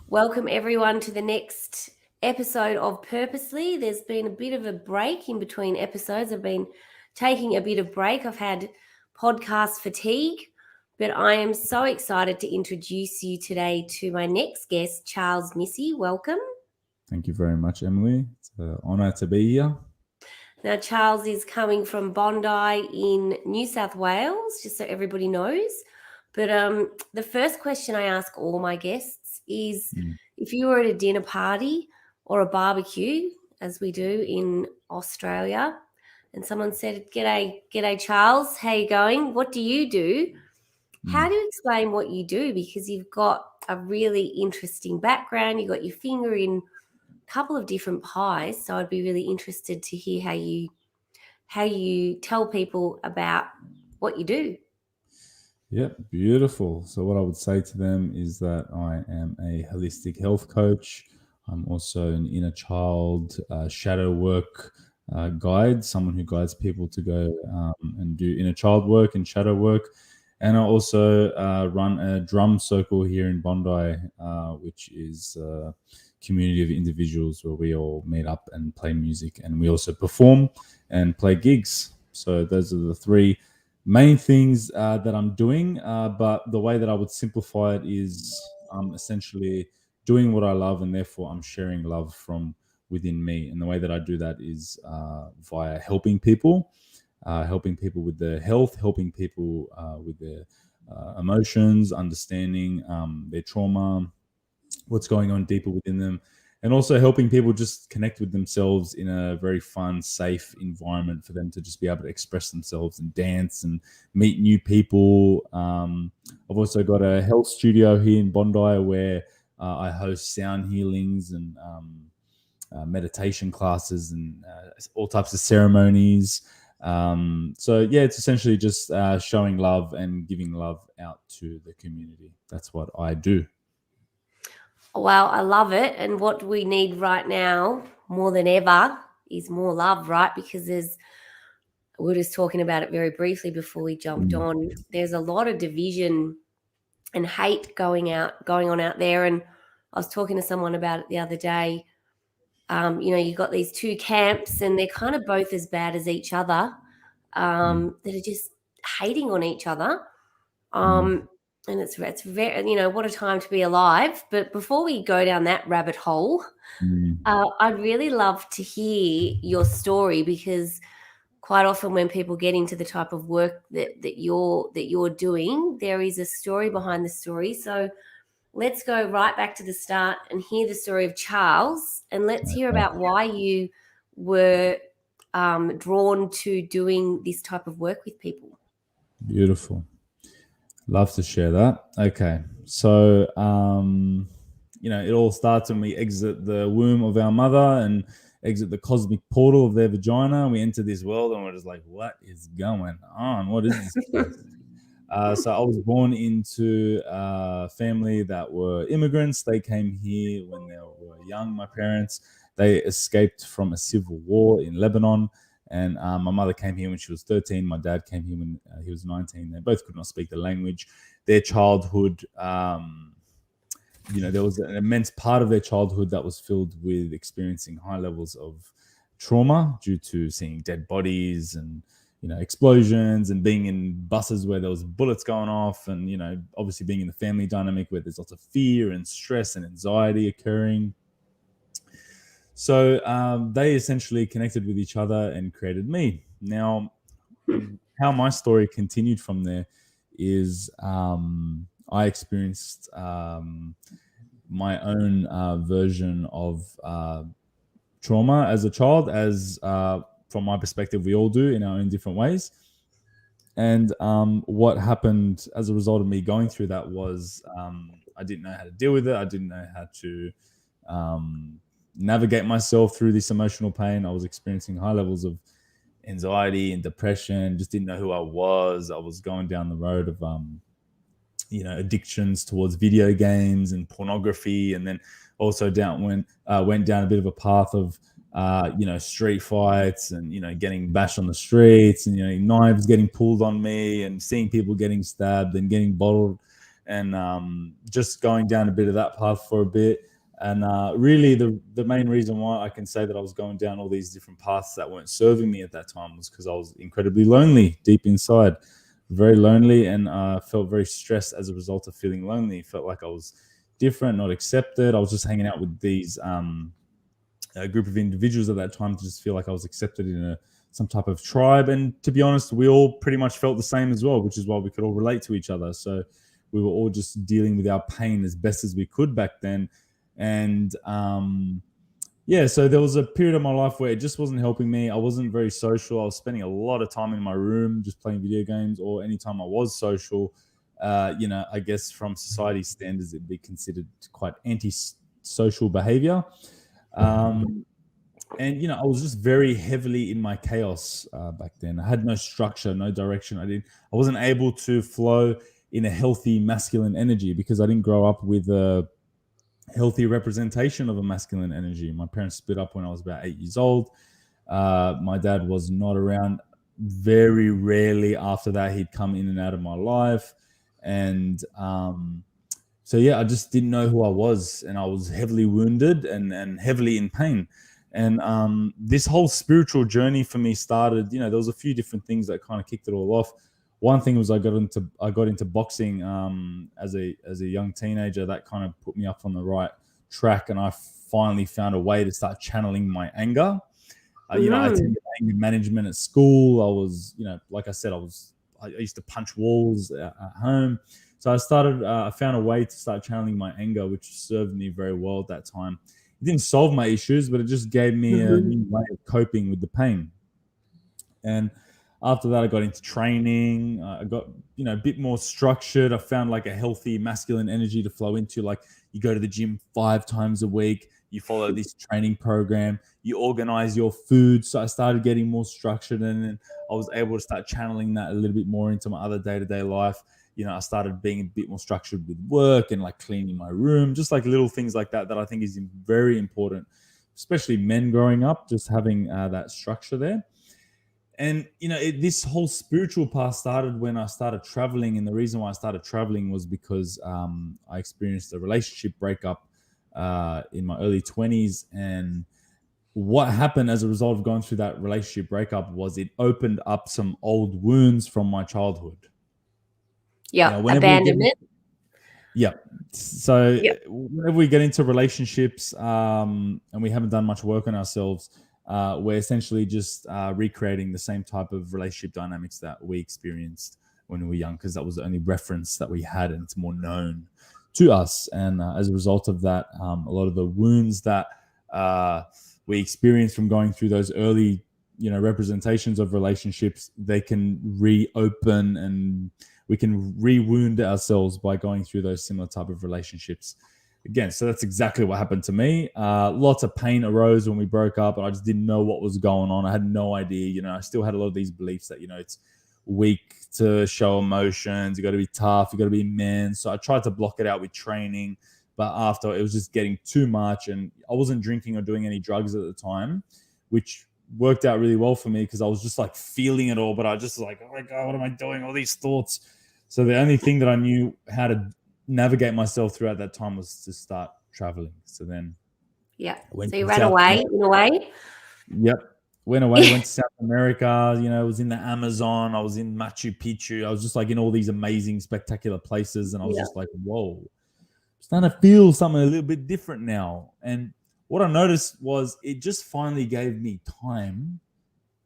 Welcome everyone to the next episode of Purposely. There's been a bit of a break in between episodes. I've been taking a bit of break. I've had podcast fatigue, but I am so excited to introduce you today to my next guest, Charles Myssy. Welcome. Thank you very much, Emily. It's an honor to be here. Now, Charles is coming from Bondi in New South Wales, just so everybody knows. But the first question I ask all my guests is Mm. if you were at a dinner party or a barbecue, as we do in Australia, and someone said, G'day, Charles, how you going? What do you do? How Mm. do you explain what you do? Because you've got a really interesting background. You've got your finger in a couple of different pies. So I'd be really interested to hear how you tell people about what you do. Yep, beautiful. So, what I would say to them is that I am a holistic health coach. I'm also an inner child shadow work guide, someone who guides people to go and do inner child work and shadow work. And I also run a drum circle here in Bondi, which is a community of individuals where we all meet up and play music. And we also perform and play gigs. So, those are the three main things that I'm doing. But the way that I would simplify it is essentially doing what I love, and therefore I'm sharing love from within me. And the way that I do that is via helping people with their health, helping people with their emotions, understanding their trauma, what's going on deeper within them, and also helping people just connect with themselves in a very fun, safe environment for them to just be able to express themselves and dance and meet new people. I've also got a health studio here in Bondi where I host sound healings and meditation classes and all types of ceremonies. So yeah, it's essentially just showing love and giving love out to the community. That's what I do. Well, I love it. And what we need right now more than ever is more love, right? Because we were just talking about it very briefly before we jumped Mm. on. There's a lot of division and hate going on out there. And I was talking to someone about it the other day. You've got these two camps, and they're kind of both as bad as each other. Mm. That are just hating on each other. Mm. Um, and it's very, what a time to be alive. But before we go down that rabbit hole, Mm. I'd really love to hear your story, because quite often when people get into the type of work that you're doing, there is a story behind the story. So let's go right back to the start and hear the story of Charles, and let's hear Okay. about why you were drawn to doing this type of work with people. Beautiful. Love to share that. Okay. So, it all starts when we exit the womb of our mother and exit the cosmic portal of their vagina. We enter this world and we're just like, what is going on? What is this place? So I was born into a family that were immigrants. They came here when they were young. My parents, they escaped from a civil war in Lebanon. And my mother came here when she was 13. My dad came here when he was 19. They both could not speak the language. Their childhood, there was an immense part of their childhood that was filled with experiencing high levels of trauma due to seeing dead bodies and explosions and being in buses where there was bullets going off, and obviously being in the family dynamic where there's lots of fear and stress and anxiety occurring. So they essentially connected with each other and created me. Now, how my story continued from there is I experienced my own version of trauma as a child, as from my perspective, we all do in our own different ways. And what happened as a result of me going through that was I didn't know how to deal with it. I didn't know how to navigate myself through this emotional pain. I was experiencing high levels of anxiety and depression, just didn't know who I was. I was going down the road of addictions towards video games and pornography, and then also went down a bit of a path of street fights and getting bashed on the streets, and knives getting pulled on me and seeing people getting stabbed and getting bottled and just going down a bit of that path for a bit. And really, the main reason why I can say that I was going down all these different paths that weren't serving me at that time was because I was incredibly lonely deep inside, very lonely, and felt very stressed as a result of feeling lonely. Felt like I was different, not accepted. I was just hanging out with these a group of individuals at that time to just feel like I was accepted in some type of tribe. And to be honest, we all pretty much felt the same as well, which is why we could all relate to each other. So we were all just dealing with our pain as best as we could back then. And yeah, so there was a period of my life where it just wasn't helping me. I wasn't very social. I was spending a lot of time in my room just playing video games, or anytime I was social, I guess from society standards, it'd be considered quite anti-social behavior. And I was just very heavily in my chaos back then. I had no structure, no direction. I wasn't able to flow in a healthy masculine energy because I didn't grow up with a healthy representation of a masculine energy. My parents split up when I was about 8 years old. My dad was not around. Very rarely after that he'd come in and out of my life. And so yeah, I just didn't know who I was, and I was heavily wounded and heavily in pain. And this whole spiritual journey for me started, there was a few different things that kind of kicked it all off. One thing was I got into boxing as a young teenager. That kind of put me up on the right track, and I finally found a way to start channeling my anger. I attended anger management at school. I was, like I said, I used to punch walls at home. So I found a way to start channeling my anger, which served me very well at that time. It didn't solve my issues, but it just gave me a new way of coping with the pain. And after that, I got into training. I got, a bit more structured. I found like a healthy masculine energy to flow into. Like you go to the gym 5 times a week. You follow this training program. You organize your food. So I started getting more structured, and then I was able to start channeling that a little bit more into my other day-to-day life. I started being a bit more structured with work and like cleaning my room, just like little things like that I think is very important, especially men growing up, just having that structure there. And, this whole spiritual path started when I started traveling. And the reason why I started traveling was because I experienced a relationship breakup in my early 20s. And what happened as a result of going through that relationship breakup was it opened up some old wounds from my childhood. Yeah, abandonment. Yeah. So whenever we get into relationships and we haven't done much work on ourselves, we're essentially just recreating the same type of relationship dynamics that we experienced when we were young, because that was the only reference that we had, and it's more known to us. And as a result of that, a lot of the wounds that we experience from going through those early, representations of relationships, they can reopen, and we can re-wound ourselves by going through those similar type of relationships again. So that's exactly what happened to me. Lots of pain arose when we broke up, and I just didn't know what was going on. I had no idea. I still had a lot of these beliefs that, it's weak to show emotions. You got to be tough. You got to be men. So I tried to block it out with training, but after, it was just getting too much. And I wasn't drinking or doing any drugs at the time, which worked out really well for me because I was just like feeling it all, but I just like, oh my God, what am I doing? All these thoughts. So the only thing that I knew how to navigate myself throughout that time was to start traveling. So then, so you ran away in a way. Yep, went away, went to South America. I was in the Amazon. I was in Machu Picchu. I was just like in all these amazing, spectacular places, and I was just like, whoa, I'm starting to feel something a little bit different now. And what I noticed was it just finally gave me time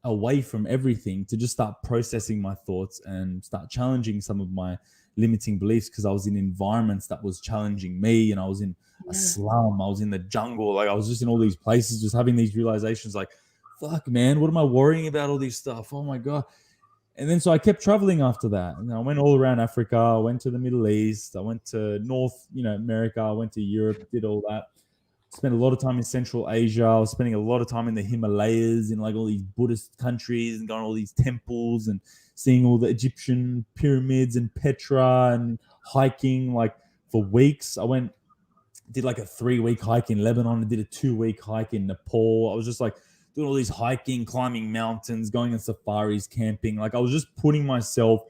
away from everything to just start processing my thoughts and start challenging some of my limiting beliefs, because I was in environments that was challenging me, and I was in a slum, I was in the jungle, like I was just in all these places, just having these realizations like, fuck man, what am I worrying about all this stuff? Oh my God. And then so I kept traveling after that, and I went all around Africa. I went to the Middle East, I went to North America, I went to Europe, did all that. Spent a lot of time in Central Asia. I was spending a lot of time in the Himalayas, in like all these Buddhist countries, and going to all these temples and seeing all the Egyptian pyramids and Petra, and hiking like for weeks. I did like a 3-week hike in Lebanon. I did a 2-week hike in Nepal. I was just like doing all these hiking, climbing mountains, going on safaris, camping. Like I was just putting myself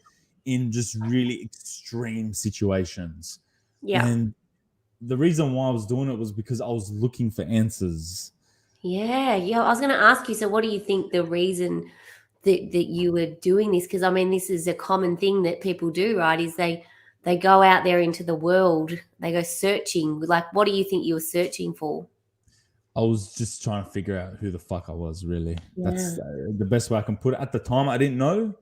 in just really extreme situations. Yeah. And the reason why I was doing it was because I was looking for answers. Yeah. Yeah. I was going to ask you, so what do you think the reason that you were doing this? Because I mean, this is a common thing that people do, right? Is they go out there into the world, they go searching. Like, what do you think you were searching for? I was just trying to figure out who the fuck I was, really. Yeah. That's the best way I can put it. At the time, I didn't know,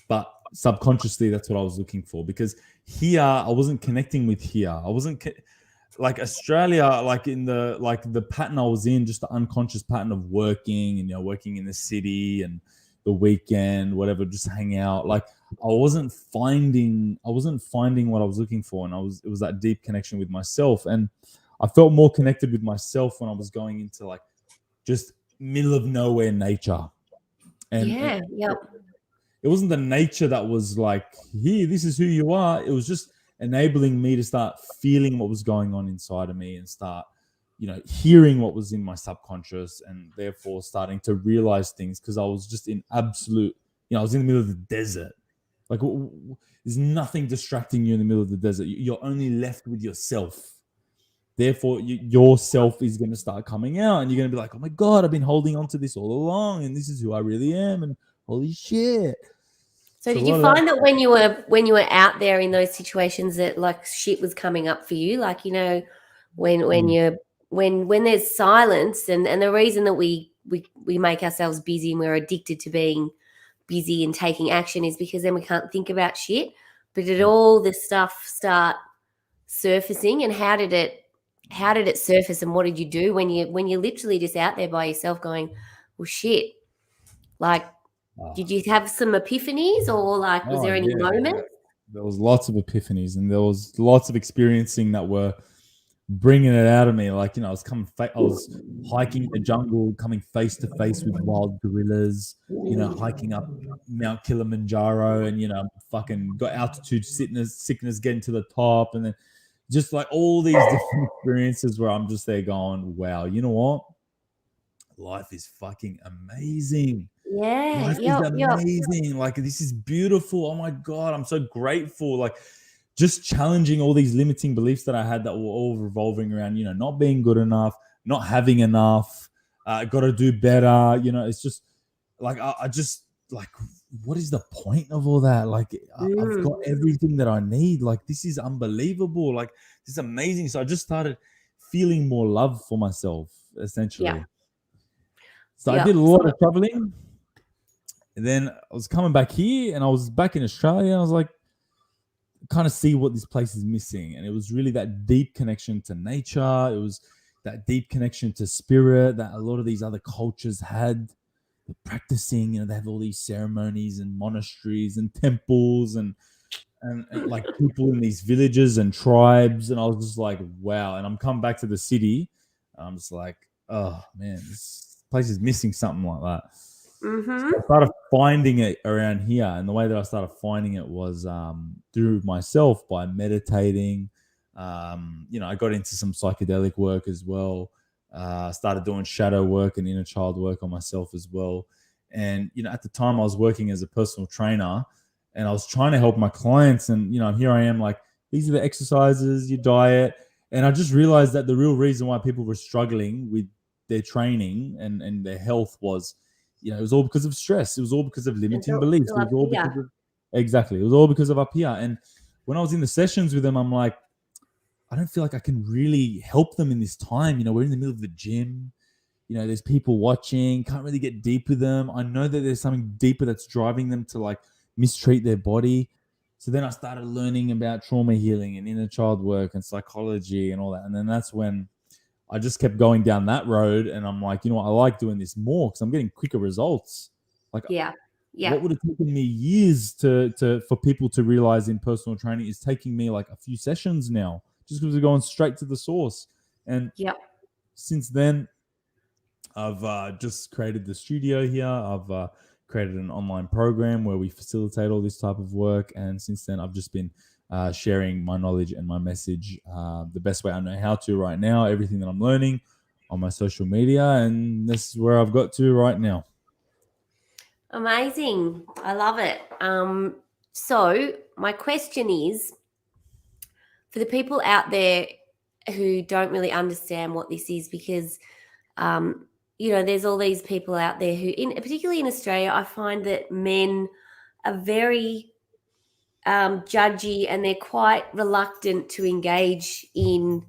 but subconsciously, that's what I was looking for. Because here, I wasn't connecting with here. I wasn't like Australia, like in the pattern I was in, just the unconscious pattern of working and working in the city and the weekend, whatever, just hang out. Like I wasn't finding what I was looking for, and it was that deep connection with myself, and I felt more connected with myself when I was going into like just middle of nowhere nature, and Yeah. Yep. it wasn't the nature that was like, here, this is who you are. It was just enabling me to start feeling what was going on inside of me and start, hearing what was in my subconscious, and therefore starting to realize things, because I was just in absolute, I was in the middle of the desert. Like, there's nothing distracting you in the middle of the desert. You're only left with yourself. Therefore, yourself is going to start coming out, and you're going to be like, oh my God, I've been holding on to this all along, and this is who I really am, and holy shit. So So a did you lot of that. find that when you were out there in those situations that like shit was coming up for you? Like, when Mm, you're when there's silence, and the reason that we make ourselves busy and we're addicted to being busy and taking action is because then we can't think about shit. But did mm. all this stuff start surfacing, and how did it surface, and what did you do when you're literally just out there by yourself going, well shit, like, did Ah. you have some epiphanies, or like was Oh there any yeah, moment? there was lots of epiphanies, and there was lots of experiencing that were bringing it out of me. Like, I was hiking the jungle, coming face to face with wild gorillas. Hiking up Mount Kilimanjaro, and fucking got altitude sickness getting to the top, and then just like all these different experiences where I'm just there going, wow, you know what? Life is fucking amazing. Yeah, Life is yep. amazing. Like, this is beautiful. Oh my God, I'm so grateful. Like, just challenging all these limiting beliefs that I had that were all revolving around, not being good enough, not having enough, got to do better. It's just like, I just like, what is the point of all that? Like, I've got Mm, everything that I need. Like, this is unbelievable. Like, this is amazing. So I just started feeling more love for myself, yeah, essentially. So I yeah. did a lot of traveling. And then I was coming back here, and I was back in Australia. I was like, kind of see what this place is missing. And it was really that deep connection to nature. It was that deep connection to spirit that a lot of these other cultures had. They're practicing, they have all these ceremonies and monasteries and temples, and like people in these villages and tribes. And I was just like, wow. And I'm coming back to the city. And I'm just like, oh man, this place is missing something like that. So I Mm-hmm. started finding it around here, and the way that I started finding it was through myself by meditating. I got into some psychedelic work as well. Started doing shadow work and inner child work on myself as well. And at the time, I was working as a personal trainer, and I was trying to help my clients. And here I am, like, these are the exercises, your diet, and I just realized that the real reason why people were struggling with their training and their health was, it was all because of stress. It was all because of limiting beliefs. It Still was up all because here. of exactly. It was all because of up here. And when I was in the sessions with them, I'm like, I don't feel like I can really help them in this time. We're in the middle of the gym. There's people watching. Can't really get deep with them. I know that there's something deeper that's driving them to like mistreat their body. So then I started learning about trauma healing and inner child work and psychology and all that. And then that's when I just kept going down that road, and I'm like, I like doing this more because I'm getting quicker results. Like, Yeah, yeah, what would have taken me years to for people to realize in personal training is taking me like a few sessions now, just because we're going straight to the source. And yeah. since then, I've just created the studio here. I've created an online program where we facilitate all this type of work. And since then, I've just been sharing my knowledge and my message the best way I know how to right now, everything that I'm learning on my social media. And this is where I've got to right now. Amazing. I love it. So my question is, for the people out there who don't really understand what this is, because there's all these people out there who, particularly in Australia, I find that men are very judgy, and they're quite reluctant to engage in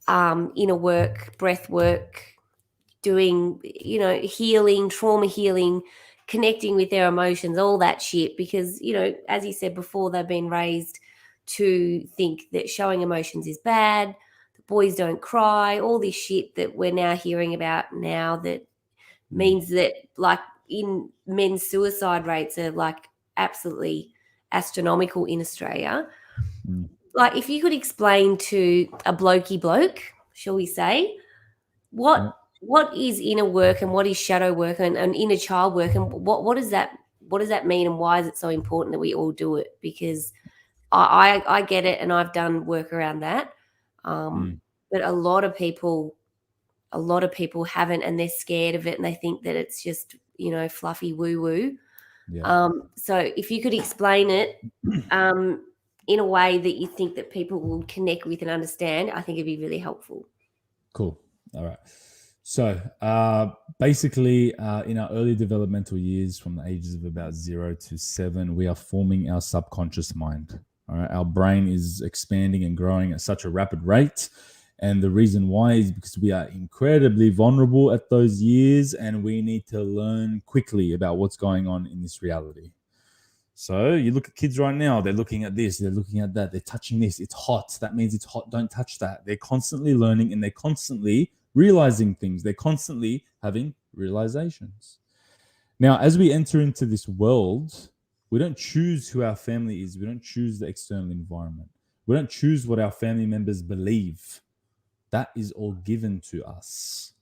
inner work, breath work, doing, healing, trauma healing, connecting with their emotions, all that shit, because, as you said before, they've been raised to think that showing emotions is bad, the boys don't cry, all this shit that we're now hearing about now, that means that, like, in men's suicide rates are like absolutely astronomical in Australia. Mm. Like, if you could explain to a blokey bloke, shall we say, what Yeah. what is inner work and what is shadow work, and inner child work, and what does that mean, and why is it so important that we all do it? Because I get it, and I've done work around that, Mm. but a lot of people haven't, and they're scared of it, and they think that it's just, fluffy woo woo. Yeah. So if you could explain it in a way that you think that people will connect with and understand, I think it'd be really helpful. Cool. All right. So basically, in our early developmental years, from the ages of about 0 to 7, we are forming our subconscious mind. All right. Our brain is expanding and growing at such a rapid rate. And the reason why is because we are incredibly vulnerable at those years, and we need to learn quickly about what's going on in this reality. So you look at kids right now, they're looking at this, they're looking at that, they're touching this. It's hot. That means it's hot. Don't touch that. They're constantly learning, and they're constantly realizing things. They're constantly having realizations. Now, as we enter into this world, we don't choose who our family is. We don't choose the external environment. We don't choose what our family members believe. That is all given to us.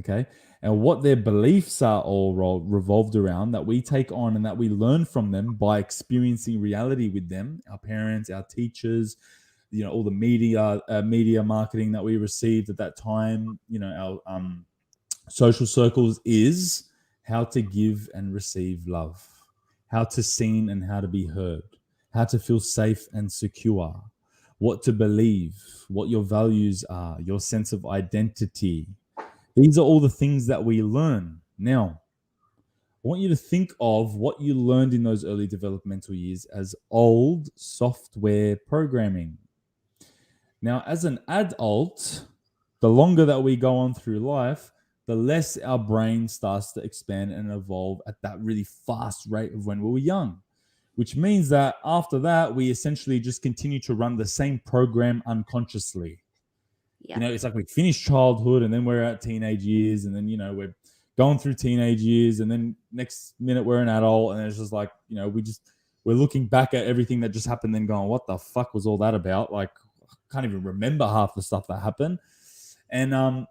Okay. And what their beliefs are all revolved around, that we take on and that we learn from them by experiencing reality with them, our parents, our teachers, all the media marketing that we received at that time, our social circles, is how to give and receive love, how to sing and how to be heard, how to feel safe and secure, what to believe, what your values are, your sense of identity. These are all the things that we learn. Now, I want you to think of what you learned in those early developmental years as old software programming. Now, as an adult, the longer that we go on through life, the less our brain starts to expand and evolve at that really fast rate of when we were young, which means that after that, we essentially just continue to run the same program unconsciously. Yeah. It's like we finish childhood, and then we're at teenage years, and then, we're going through teenage years, and then next minute we're an adult, and it's just like, we're looking back at everything that just happened, then going, what the fuck was all that about? Like, I can't even remember half the stuff that happened. And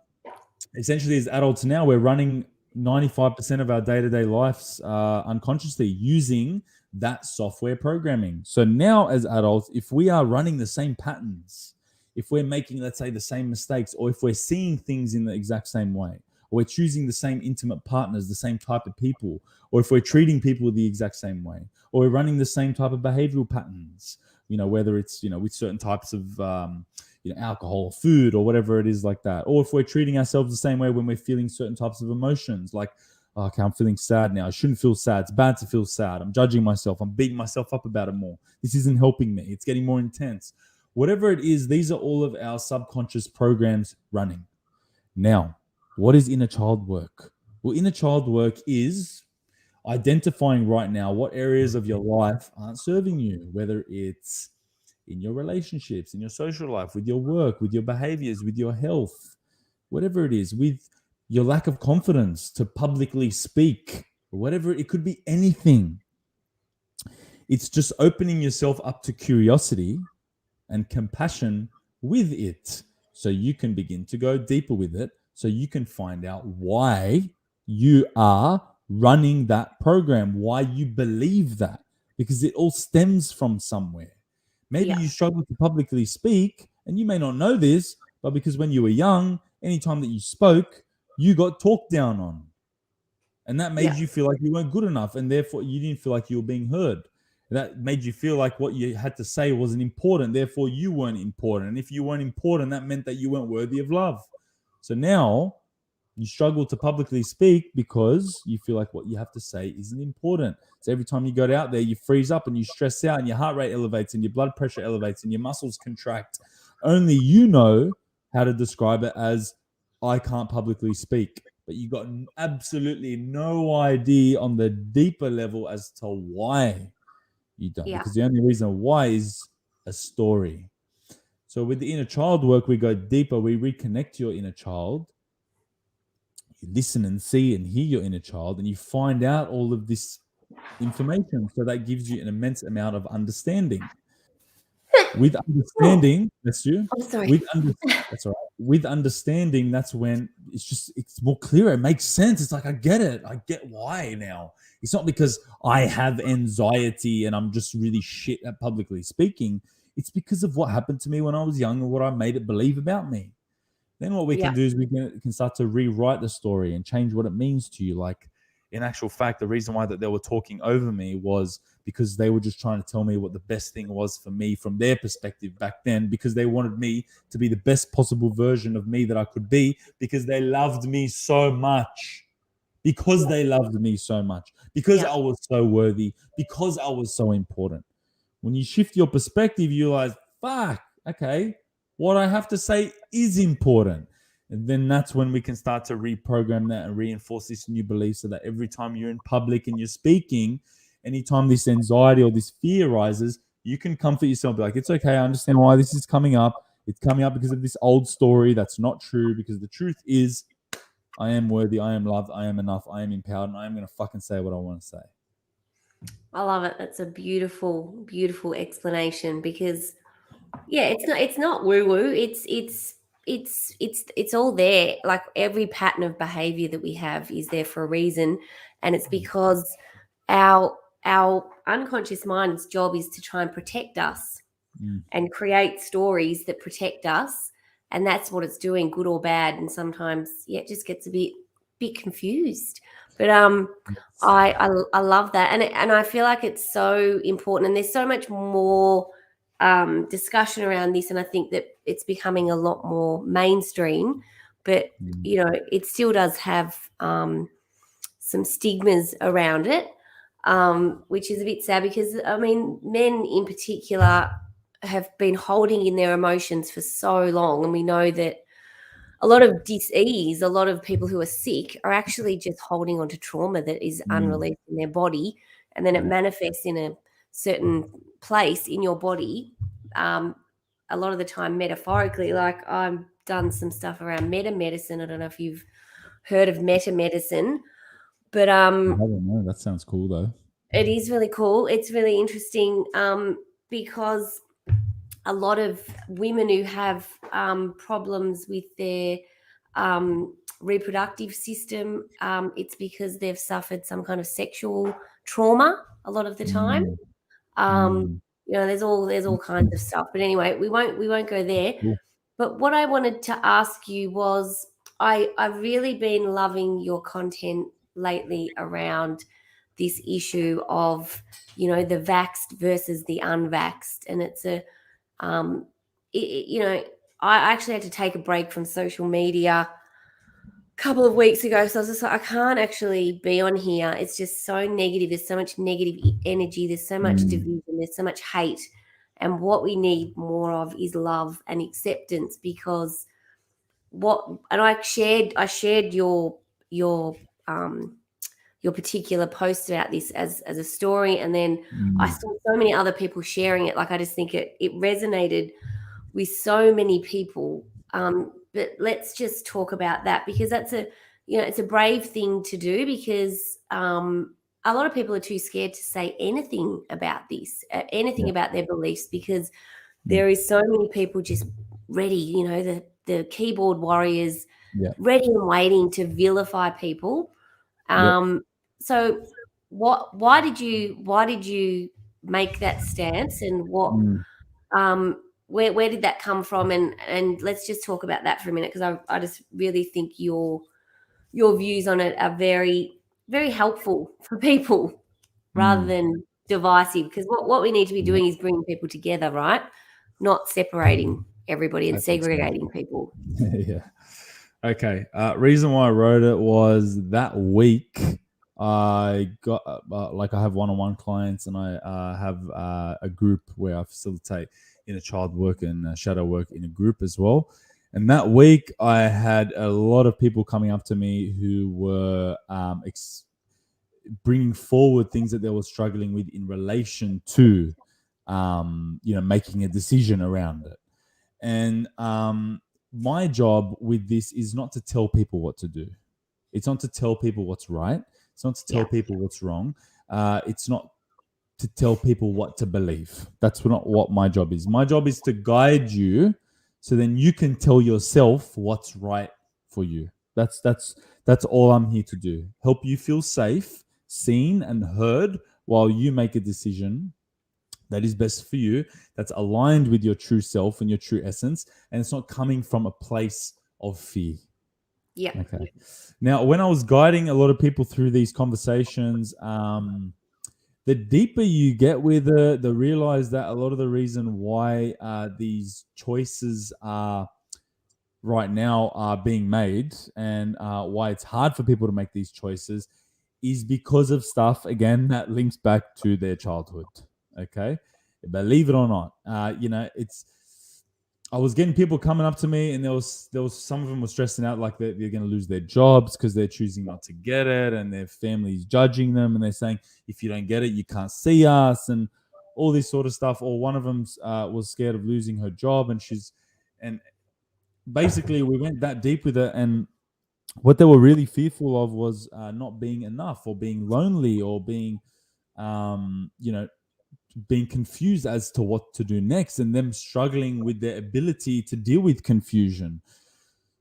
essentially, as adults now, we're running 95% of our day-to-day lives unconsciously using that software programming. So now, as adults, if we are running the same patterns, if we're making, let's say, the same mistakes, or if we're seeing things in the exact same way, or we're choosing the same intimate partners, the same type of people, or if we're treating people the exact same way, or we're running the same type of behavioral patterns, whether it's, with certain types of, alcohol or food or whatever it is like that, or if we're treating ourselves the same way when we're feeling certain types of emotions, like, oh, okay, I'm feeling sad now. I shouldn't feel sad. It's bad to feel sad. I'm judging myself. I'm beating myself up about it more. This isn't helping me. It's getting more intense. Whatever it is, these are all of our subconscious programs running. Now, what is inner child work? Well, inner child work is identifying right now what areas of your life aren't serving you, whether it's in your relationships, in your social life, with your work, with your behaviors, with your health, whatever it is, with your lack of confidence to publicly speak, whatever it could be, anything. It's just opening yourself up to curiosity and compassion with it, so you can begin to go deeper with it, so you can find out why you are running that program, why you believe that, because it all stems from somewhere. Maybe Yeah. you struggle to publicly speak, and you may not know this, but because when you were young, anytime that you spoke, you got talked down on. And that made Yeah. you feel like you weren't good enough, and therefore you didn't feel like you were being heard. That made you feel like what you had to say wasn't important. Therefore, you weren't important. And if you weren't important, that meant that you weren't worthy of love. So now you struggle to publicly speak because you feel like what you have to say isn't important. So every time you go out there, you freeze up and you stress out and your heart rate elevates and your blood pressure elevates and your muscles contract. Only you know how to describe it as I can't publicly speak. But you got absolutely no idea on the deeper level as to why you don't. Yeah. Because the only reason why is a story. So with the inner child work, we go deeper. We reconnect your inner child. You listen and see and hear your inner child, and you find out all of this information. So that gives you an immense amount of understanding. With understanding, that's you. I'm sorry. That's all right. With understanding, that's when it's more clear. It makes sense. It's like I get it. I get why now. It's not because I have anxiety and I'm just really shit at publicly speaking. It's because of what happened to me when I was young and what I made it believe about me. Then what we Yeah. can do is we can start to rewrite the story and change what it means to you. Like, in actual fact, the reason why that they were talking over me was because they were just trying to tell me what the best thing was for me from their perspective back then, because they wanted me to be the best possible version of me that I could be, because they loved me so much. Because they loved me so much. Because I was so worthy. Because I was so important. When you shift your perspective, you realize, fuck, okay, what I have to say is important. And then that's when we can start to reprogram that and reinforce this new belief, so that every time you're in public and you're speaking, anytime this anxiety or this fear rises, you can comfort yourself, be like, it's okay, I understand why this is coming up. It's coming up because of this old story that's not true, because the truth is I am worthy, I am loved, I am enough, I am empowered, and I am going to fucking say what I want to say. I love it. That's a beautiful, beautiful explanation, because it's not woo woo. It's all there. Like every pattern of behavior that we have is there for a reason, and it's because our unconscious mind's job is to try and protect us and create stories that protect us, and that's what it's doing, good or bad. And sometimes it just gets a bit confused. But I love that, and I feel like it's so important, and there's so much more discussion around this, and I think that it's becoming a lot more mainstream. But it still does have some stigmas around it, which is a bit sad, because I mean, men in particular have been holding in their emotions for so long, and we know that a lot of dis-ease, a lot of people who are sick are actually just holding on to trauma that is unreleased in their body, and then it manifests in a certain place in your body, a lot of the time metaphorically. Like, I've done some stuff around meta medicine. I don't know if you've heard of meta medicine, but I don't know. That sounds cool though. it is really cool. It's really interesting, because a lot of women who have problems with their reproductive system, it's because they've suffered some kind of sexual trauma a lot of the time. There's all kinds of stuff. But anyway, we won't go there. Cool. But what I wanted to ask you was, I've really been loving your content lately around this issue of, the vaxxed versus the unvaxxed. And it's I actually had to take a break from social media a couple of weeks ago. So I was just like, I can't actually be on here. It's just so negative. There's so much negative energy. There's so much division. There's so much hate. And what we need more of is love and acceptance, because I shared your particular post about this as a story, and then I saw so many other people sharing it. Like, I just think it resonated with so many people. But let's just talk about that, because that's it's a brave thing to do, because a lot of people are too scared to say anything about this, anything about their beliefs, because there is so many people just ready, the keyboard warriors, ready and waiting to vilify people. So why did you make that stance, and where did that come from? And let's just talk about that for a minute, because I just really think your views on it are very, very helpful for people, rather than divisive, because what we need to be doing is bringing people together, right? Not separating everybody and I think so. segregating people. Yeah. Okay. Reason why I wrote it was that week I got like I have one-on-one clients, and I have a group where I facilitate inner child work and shadow work in a group as well. And that week I had a lot of people coming up to me who were bringing forward things that they were struggling with in relation to, making a decision around it. And my job with this is not to tell people what to do. It's not to tell people what's right. It's not to tell people what's wrong. It's not to tell people what to believe. That's not what my job is. My job is to guide you, so then you can tell yourself what's right for you. That's all I'm here to do. Help you feel safe, seen, and heard while you make a decision that is best for you, that's aligned with your true self and your true essence, and it's not coming from a place of fear. Yeah. Okay. Now, when I was guiding a lot of people through these conversations, the deeper you get with it, the realize that a lot of the reason why these choices are right now are being made, and why it's hard for people to make these choices, is because of stuff, again, that links back to their childhood. Okay. Believe it or not, it's, I was getting people coming up to me, and there was some of them were stressing out like they're going to lose their jobs because they're choosing not to get it, and their family's judging them, and they're saying, if you don't get it, you can't see us, and all this sort of stuff. Or one of them was scared of losing her job, and basically we went that deep with it, and what they were really fearful of was not being enough, or being lonely, or being being confused as to what to do next, and them struggling with their ability to deal with confusion.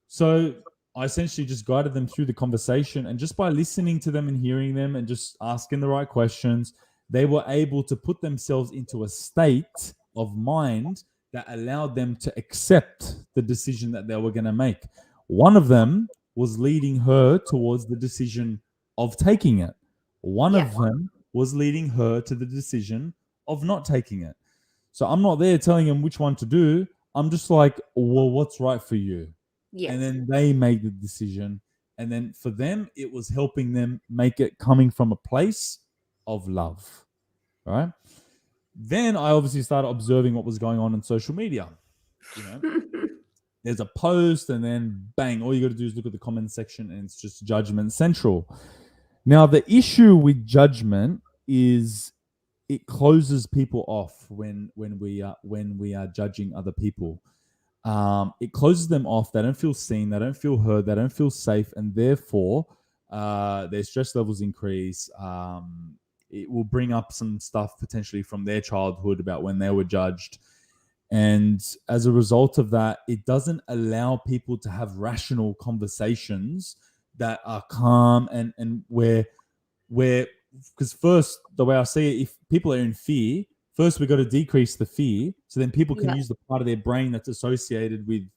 So I essentially just guided them through the conversation, and just by listening to them and hearing them and just asking the right questions, they were able to put themselves into a state of mind that allowed them to accept the decision that they were going to make. One of them was leading her towards the decision of taking it. One of them was leading her to the decision of not taking it. So I'm not there telling them which one to do. I'm just like, well, what's right for you? Yeah. And then they make the decision. And then for them, it was helping them make it coming from a place of love. Right? Then I obviously started observing what was going on social media. There's a post, and then bang, all you got to do is look at the comment section, and it's just judgment central. Now, the issue with judgment is it closes people off when we are judging other people. It closes them off. They don't feel seen. They don't feel heard. They don't feel safe, and therefore their stress levels increase. It will bring up some stuff potentially from their childhood about when they were judged, and as a result of that, it doesn't allow people to have rational conversations that are calm and where because first, the way I see it, if people are in fear, first we've got to decrease the fear, so then people can use the part of their brain that's associated with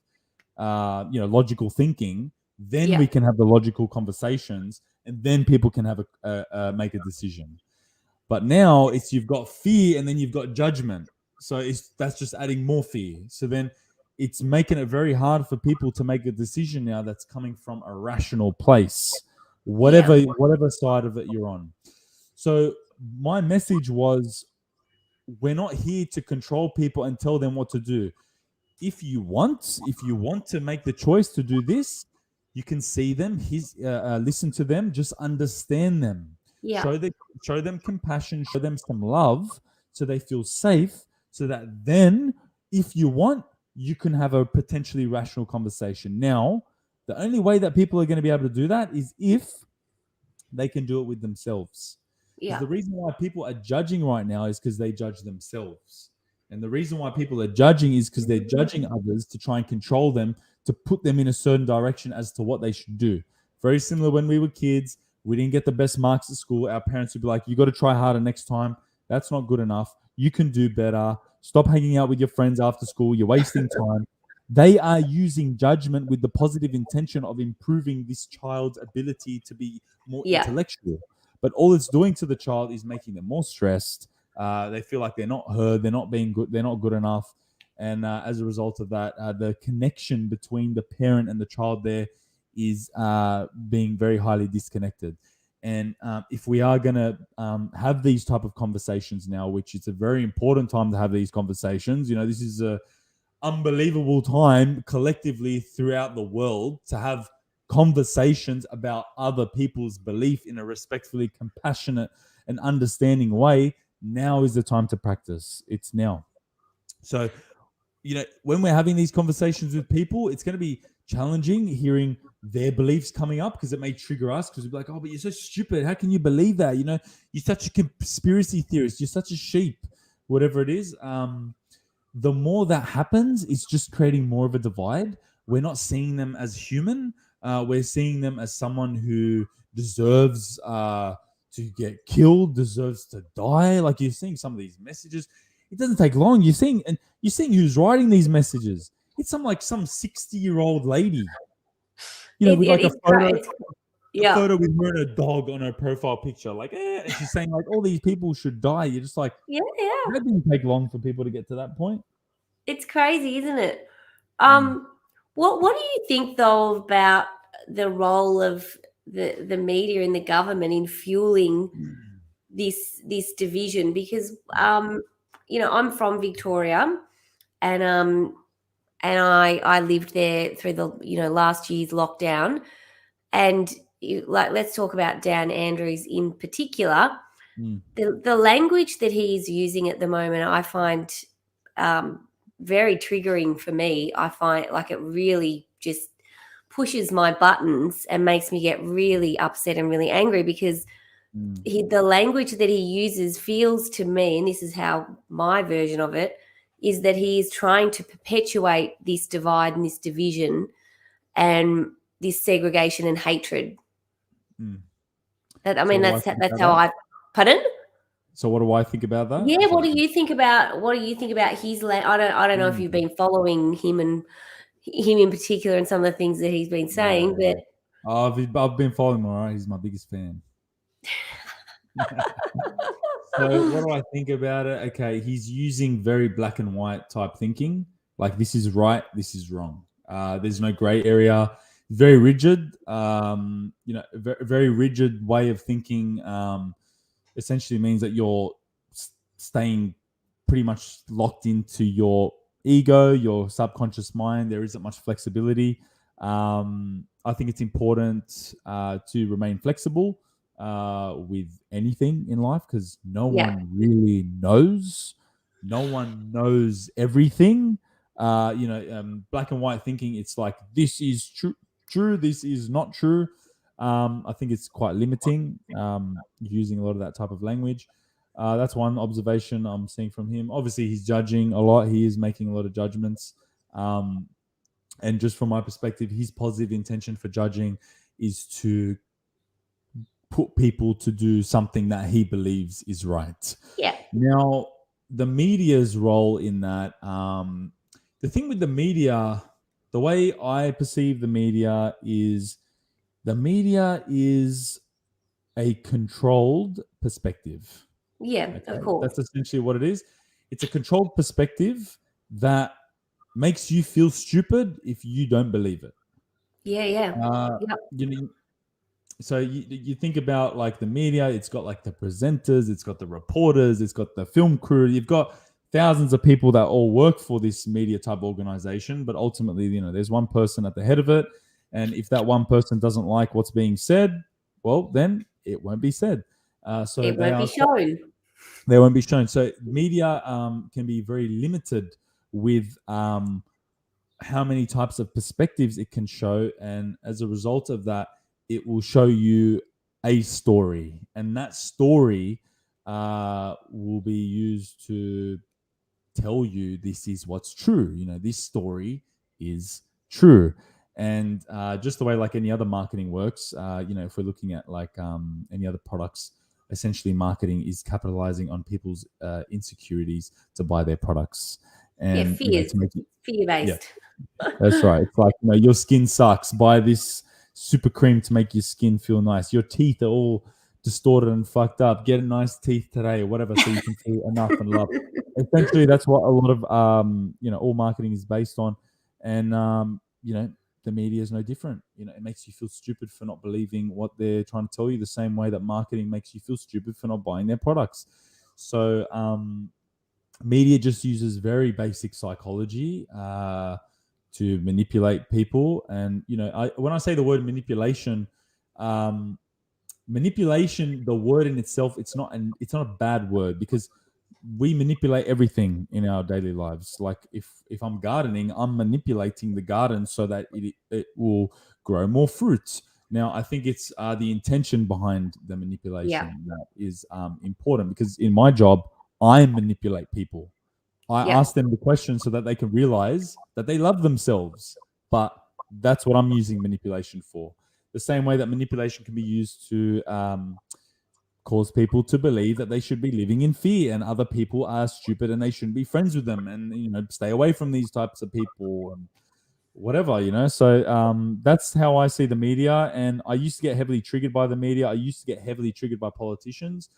logical thinking. Then we can have the logical conversations, and then people can have make a decision. But now it's, you've got fear, and then you've got judgment, so that's just adding more fear. So then it's making it very hard for people to make a decision now that's coming from a rational place, whatever side of it you're on. So my message was, we're not here to control people and tell them what to do. If you want to make the choice to do this, you can see them, listen to them, just understand them. Show them compassion, show them some love, so they feel safe, so that then, if you want, you can have a potentially rational conversation. Now, the only way that people are going to be able to do that is if they can do it with themselves. Because the reason why people are judging right now is because they judge themselves. And the reason why people are judging is because they're judging others to try and control them, to put them in a certain direction as to what they should do. Very similar when we were kids. We didn't get the best marks at school. Our parents would be like, you got to try harder next time. That's not good enough. You can do better. Stop hanging out with your friends after school. You're wasting time. They are using judgment with the positive intention of improving this child's ability to be more intellectual. But all it's doing to the child is making them more stressed, They feel like they're not heard, they're not being good, they're not good enough. And as a result of that, the connection between the parent and the child there is being very highly disconnected. And if we are going to have these type of conversations now, which it's a very important time to have these conversations, this is a unbelievable time collectively throughout the world to have conversations about other people's belief in a respectfully compassionate and understanding way. Now is the time to practice. It's now. So when we're having these conversations with people, it's going to be challenging hearing their beliefs coming up, because it may trigger us, because we'll be like, oh, but you're so stupid. How can you believe that? You're such a conspiracy theorist. You're such a sheep, whatever it is. The more that happens, it's just creating more of a divide. We're not seeing them as human. We're seeing them as someone who deserves to get killed, deserves to die. Like, you're seeing some of these messages. It doesn't take long. You're seeing who's writing these messages. It's some 60-year-old lady, with like a photo with her and a dog on her profile picture. Like, and she's saying like all these people should die. You're just like, yeah. That didn't take long for people to get to that point. It's crazy, isn't it? What do you think though about the role of the media and the government in fueling this division? Because I'm from Victoria, and I lived there through the last year's lockdown, and let's talk about Dan Andrews in particular. The language that he's using at the moment, I find very triggering for me. I find like it really just pushes my buttons and makes me get really upset and really angry, because the language that he uses feels to me, and this is how my version of it is, that he is trying to perpetuate this divide and this division and this segregation and hatred. That's how I. Pardon? So what do I think about that? Yeah, what do you think about his I don't know if you've been following him and him in particular and some of the things that he's been saying, but I've been following him. All right, he's my biggest fan. So what do I think about it? Okay, he's using very black and white type thinking. Like, this is right, this is wrong. There's no gray area. Very rigid. Very rigid way of thinking. Essentially means that you're staying pretty much locked into your ego, your subconscious mind. There isn't much flexibility. I think it's important to remain flexible with anything in life, because no one really knows. No one knows everything. Black and white thinking, it's like, this is true, this is not true. I think it's quite limiting, using a lot of that type of language. That's one observation I'm seeing from him. Obviously, he's judging a lot. He is making a lot of judgments. And just from my perspective, his positive intention for judging is to put people to do something that he believes is right. Yeah. Now, the media's role in that, the thing with the media, the way I perceive the media is a controlled perspective. Yeah, okay? Of course. That's essentially what it is. It's a controlled perspective that makes you feel stupid if you don't believe it. Yeah. So you think about like the media, it's got like the presenters, it's got the reporters, it's got the film crew. You've got thousands of people that all work for this media type organization, but ultimately, there's one person at the head of it. And if that one person doesn't like what's being said, well, then it won't be said. So it won't be shown. They won't be shown. So media can be very limited with how many types of perspectives it can show. And as a result of that, it will show you a story. And that story will be used to tell you this is what's true. This story is true. And just the way like any other marketing works, if we're looking at like any other products, essentially marketing is capitalizing on people's insecurities to buy their products. And fear-based. That's right. It's like, your skin sucks. Buy this super cream to make your skin feel nice. Your teeth are all distorted and fucked up. Get nice teeth today or whatever, so you can feel enough and love. Essentially, that's what a lot of all marketing is based on, and the media is no different. It makes you feel stupid for not believing what they're trying to tell you, the same way that marketing makes you feel stupid for not buying their products. So media just uses very basic psychology to manipulate people. And when I say the word manipulation, manipulation, the word in itself, it's not a bad word, because we manipulate everything in our daily lives. Like if I'm gardening, I'm manipulating the garden so that it will grow more fruits. Now, I think it's the intention behind the manipulation that is important, because in my job, I manipulate people. I ask them the question so that they can realize that they love themselves. But that's what I'm using manipulation for. The same way that manipulation can be used to cause people to believe that they should be living in fear and other people are stupid and they shouldn't be friends with them, and stay away from these types of people and whatever. So that's how I see the media. And I used to get heavily triggered by the media. I used to get heavily triggered by politicians.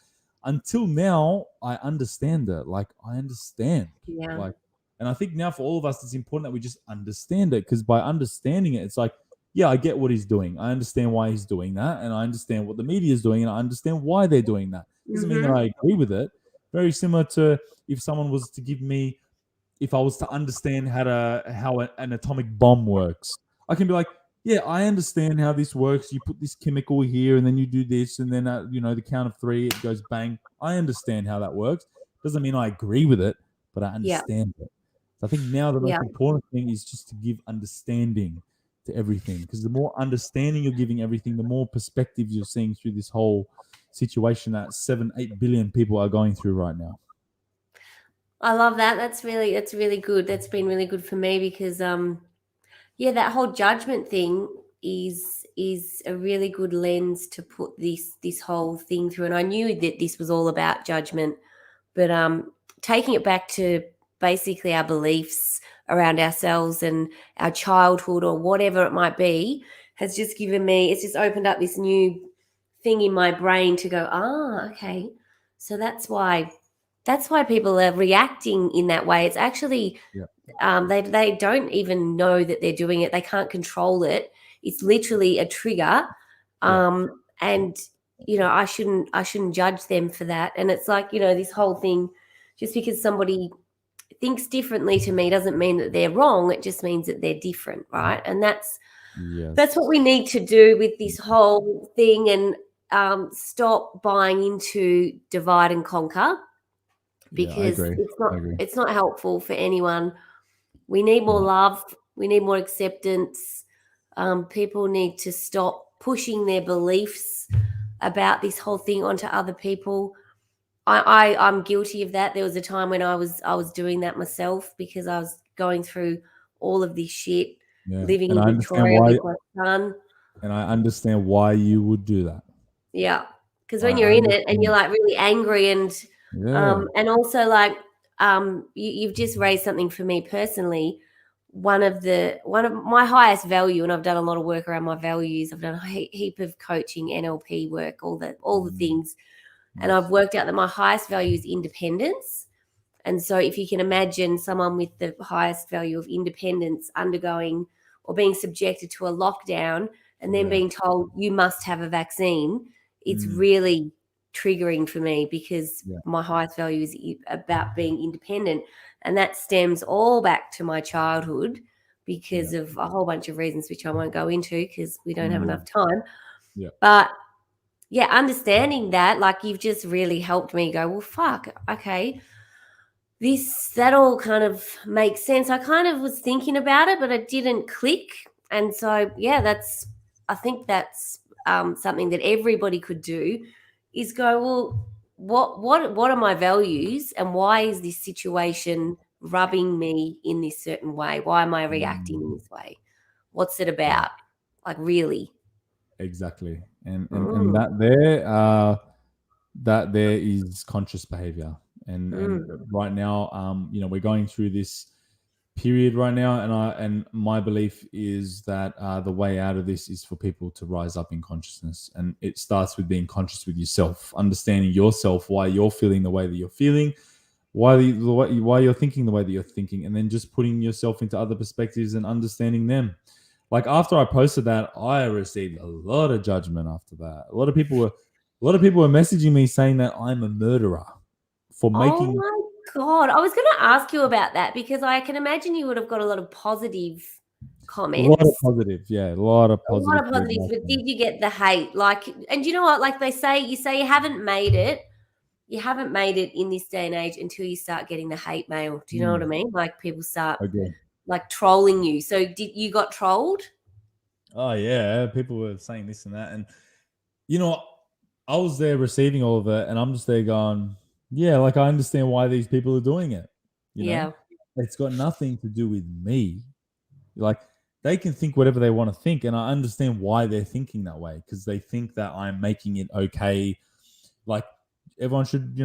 Until now, I understand it. Like, I understand. Like, and I think now for all of us, it's important that we just understand it, because by understanding it, it's like, yeah, I get what he's doing. I understand why he's doing that, and I understand what the media is doing, and I understand why they're doing that. Doesn't mean that I agree with it. Very similar to if someone was to give me, if I was to understand how an atomic bomb works, I can be like, yeah, I understand how this works. You put this chemical here, and then you do this, and then the count of 3, it goes bang. I understand how that works. Doesn't mean I agree with it, but I understand it. So I think now the most important thing is just to give understanding to everything, because the more understanding you're giving everything, the more perspective you're seeing through this whole situation that 7-8 billion people are going through right now. I love that. That's really good. That's been really good for me, because that whole judgment thing is a really good lens to put this whole thing through. And I knew that this was all about judgment, but taking it back to basically our beliefs around ourselves and our childhood or whatever it might be has just it's just opened up this new thing in my brain to go, okay, so that's why people are reacting in that way. It's actually they don't even know that they're doing it. They can't control it. It's literally a trigger, and I shouldn't judge them for that. And it's like, this whole thing, just because somebody thinks differently to me doesn't mean that they're wrong. It just means that they're different, right? And that's what we need to do with this whole thing, and stop buying into divide and conquer, because it's not helpful for anyone. We need more love. We need more acceptance. People need to stop pushing their beliefs about this whole thing onto other people. I'm guilty of that. There was a time when I was doing that myself, because I was going through all of this shit, living in Victoria with my son. And I understand why you would do that. Yeah, because when you're in it and you're like really angry, and also like you've just raised something for me personally. One of my highest value, and I've done a lot of work around my values. I've done a heap of coaching, NLP work, all the things. And I've worked out that my highest value is independence. And so if you can imagine someone with the highest value of independence undergoing or being subjected to a lockdown and then being told you must have a vaccine, it's really triggering for me, because my highest value is about being independent. And that stems all back to my childhood, because of a whole bunch of reasons, which I won't go into because we don't have enough time. But understanding that, like, you've just really helped me go, well, fuck, okay, that all kind of makes sense. I kind of was thinking about it, but it didn't click. And so, I think that's something that everybody could do, is go, well, what are my values, and why is this situation rubbing me in this certain way? Why am I reacting in this way? What's it about? Like, really? Exactly. And that there is conscious behavior. And right now, we're going through this period right now, and my belief is that the way out of this is for people to rise up in consciousness, and it starts with being conscious with yourself, understanding yourself, why you're feeling the way that you're feeling, why you're thinking the way that you're thinking, and then just putting yourself into other perspectives and understanding them. Like after I posted that, I received a lot of judgment after that. A lot of people were messaging me saying that I'm a murderer for Oh making my God. I was going to ask you about that because I can imagine you would have got a lot of positive a lot of comments. positive, yeah, a lot of A lot positive of positives, feedback. but did you get the hate? Like, and you know what? Like they say, you say you haven't made it. You haven't made it in this day and age until you start getting the hate mail. Do you know what I mean? Like people start Okay. like trolling you. So did you got trolled? Oh yeah, people were saying this and that, and you know, I was there receiving all of it, and I'm just there going, yeah, like I understand why these people are doing it. You know, Yeah. it's got nothing to do with me. Like they can think whatever they want to think, and I understand why they're thinking that way because they think that I'm making it okay. Like everyone should,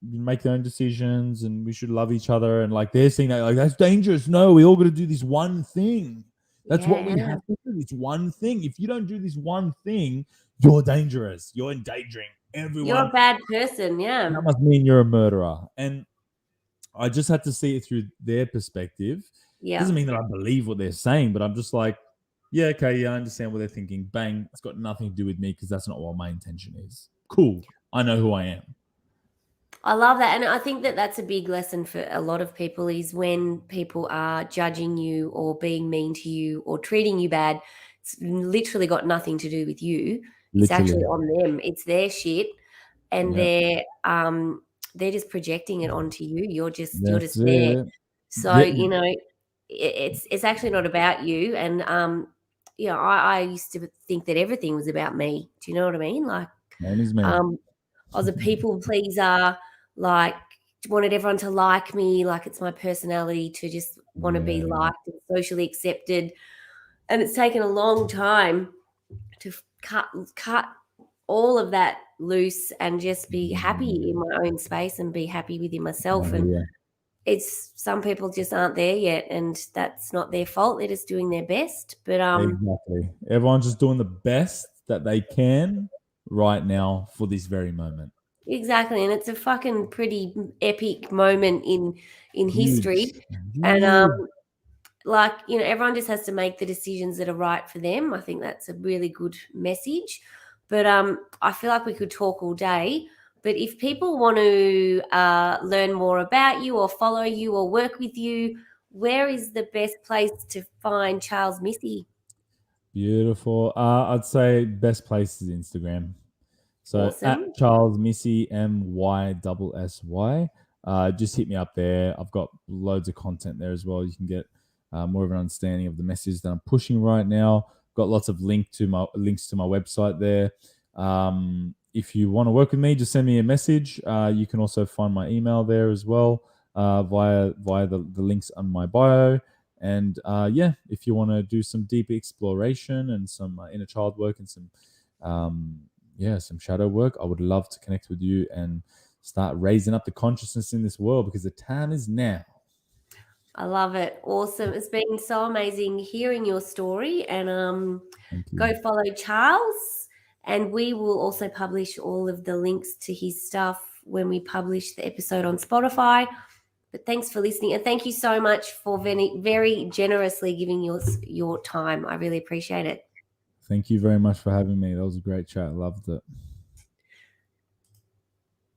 make their own decisions, and we should love each other. And like they're saying that like that's dangerous. No, we all got to do this one thing. That's what we Yeah. have to do. This one thing. If you don't do this one thing, you're dangerous. You're endangering You're everyone. a bad person. Yeah. That must mean you're a murderer. And I just had to see it through their perspective. Yeah. Doesn't mean that I believe what they're saying, but I'm just like, yeah, okay, yeah, I understand what they're thinking. Bang, it's got nothing to do with me because that's not what my intention is. Cool. I know who I am. I love that. And I think that that's a big lesson for a lot of people is when people are judging you or being mean to you or treating you bad, it's literally got nothing to do with you. It's actually Literally. on them. It's their shit. And Yeah. they're just projecting it onto you. You're That's just there. it. So, Yeah. it's actually not about you. And I used to think that everything was about me. Do you know what I mean? Like Name is me. um I was a people pleaser, like wanted everyone to like me, like it's my personality to just want to be Yeah. liked and socially accepted. And it's taken a long time to cut all of that loose and just be happy in my own space and be happy within myself. And Yeah. it's some people just aren't there yet, and that's not their fault. They're just doing their best. But Exactly. Everyone's just doing the best that they can right now for this very moment. exactly, and it's a fucking pretty epic moment in Huge. history. And Huge. like everyone just has to make the decisions that are right for them. I think that's a really good message. But I feel like we could talk all day. But if people want to learn more about you or follow you or work with you, where is the best place to find Charles Myssy? Beautiful. I'd say best place is Instagram. So at Awesome. Charles Myssy MYSSY. Just hit me up there. I've got loads of content there as well. You can get more of an understanding of the message that I'm pushing right now. Got lots of links to my website there. If you want to work with me, just send me a message. You can also find my email there as well via the links on my bio. And if you want to do some deep exploration and some inner child work and some some shadow work, I would love to connect with you and start raising up the consciousness in this world because the time is now. I love it. Awesome. It's been so amazing hearing your story. And Thank you. go follow Charles. And we will also publish all of the links to his stuff when we publish the episode on Spotify. But thanks for listening. And thank you so much for very, very generously giving your time. I really appreciate it. Thank you very much for having me. That was a great chat. Loved it.